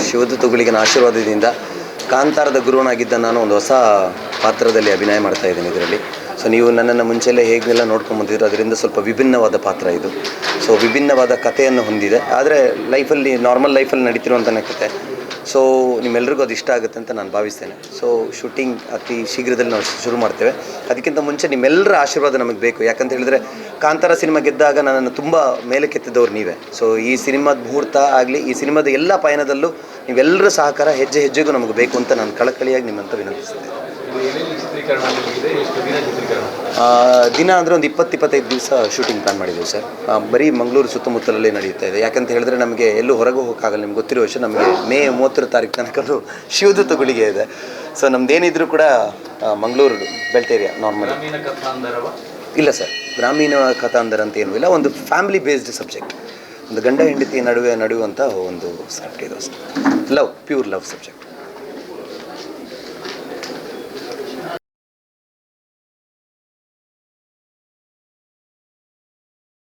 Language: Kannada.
ಶಿವದತ್ತುಗಳಿಗಿನ ಆಶೀರ್ವಾದದಿಂದ ಕಾಂತಾರದ ಗುರುವನಾಗಿದ್ದ ನಾನು ಒಂದು ಹೊಸ ಪಾತ್ರದಲ್ಲಿ ಅಭಿನಯ ಮಾಡ್ತಾ ಇದ್ದೀನಿ ಇದರಲ್ಲಿ. ಸೊ ನೀವು ನನ್ನನ್ನು ಮುಂಚೆಲ್ಲೇ ಹೇಗೆಲ್ಲ ನೋಡ್ಕೊಂಬಂದಿದ್ರು ಅದರಿಂದ ಸ್ವಲ್ಪ ವಿಭಿನ್ನವಾದ ಪಾತ್ರ ಇದು. ಸೊ ವಿಭಿನ್ನವಾದ ಕಥೆಯನ್ನು ಹೊಂದಿದೆ, ಆದರೆ ಲೈಫಲ್ಲಿ ನಾರ್ಮಲ್ ಲೈಫಲ್ಲಿ ನಡೀತಿರುವಂಥನೇ ಕತೆ. ಸೊ ನಿಮ್ಮೆಲ್ರಿಗೂ ಅದು ಇಷ್ಟ ಆಗುತ್ತೆ ಅಂತ ನಾನು ಭಾವಿಸ್ತೇನೆ. ಸೊ ಶೂಟಿಂಗ್ ಅತಿ ಶೀಘ್ರದಲ್ಲಿ ನಾವು ಶುರು ಮಾಡ್ತೇವೆ. ಅದಕ್ಕಿಂತ ಮುಂಚೆ ನಿಮ್ಮೆಲ್ಲರ ಆಶೀರ್ವಾದ ನಮಗೆ ಬೇಕು. ಯಾಕಂತ ಹೇಳಿದ್ರೆ ಕಾಂತಾರ ಸಿನಿಮಾ ಗೆದ್ದಾಗ ನನ್ನನ್ನು ತುಂಬ ಮೇಲೆ ಕೆತ್ತಿದವ್ರು ನೀವೇ. ಸೊ ಈ ಸಿನಿಮಾದ ಮುಹೂರ್ತ ಆಗಲಿ, ಈ ಸಿನಿಮಾದ ಎಲ್ಲ ಪಯಣದಲ್ಲೂ ನೀವೆಲ್ಲರ ಸಹಕಾರ ಹೆಜ್ಜೆ ಹೆಜ್ಜೆಗೂ ನಮಗೆ ಬೇಕು ಅಂತ ನಾನು ಕಳಕಳಿಯಾಗಿ ನಿಮ್ಮಂತ ವಿನಂತಿಸ್ತೇನೆ. ದಿನ ಅಂದರೆ ಒಂದು 20-25 ದಿವಸ ಶೂಟಿಂಗ್ ಪ್ಲಾನ್ ಮಾಡಿದ್ದೀವಿ ಸರ್. ಬರೀ ಮಂಗಳೂರು ಸುತ್ತಮುತ್ತಲಲ್ಲೇ ನಡೆಯುತ್ತಾ ಇದೆ. ಯಾಕಂತ ಹೇಳಿದ್ರೆ ನಮಗೆ ಎಲ್ಲೂ ಹೊರಗೆ ಹೋಗೋಕ್ಕಾಗಲ್ಲ. ನಿಮ್ಗೆ ಗೊತ್ತಿರೋ ವಿಷಯ, ನಮಗೆ ಮೇ 30 ತಾರೀಕು ತನಕ ಶಿವದತ್ತುಗಳಿಗೆ ಇದೆ. ಸೊ ನಮ್ದೇನಿದ್ರು ಕೂಡ ಮಂಗಳೂರು ಬೆಲ್ಟ್ ಏರಿಯಾ ನಾರ್ಮಲ್. ಇಲ್ಲ ಸರ್, ಗ್ರಾಮೀಣ ಕಥಾಂಧರ ಅಂತ ಏನೂ ಇಲ್ಲ. ಒಂದು ಫ್ಯಾಮಿಲಿ ಬೇಸ್ಡ್ ಸಬ್ಜೆಕ್ಟ್, ಒಂದು ಗಂಡ ಹೆಂಡತಿ ನಡುವಂಥ ಒಂದು ಸ್ಕ್ರಿಪ್ಟ್ ಇದು ಅಷ್ಟೇ. Pure love subject.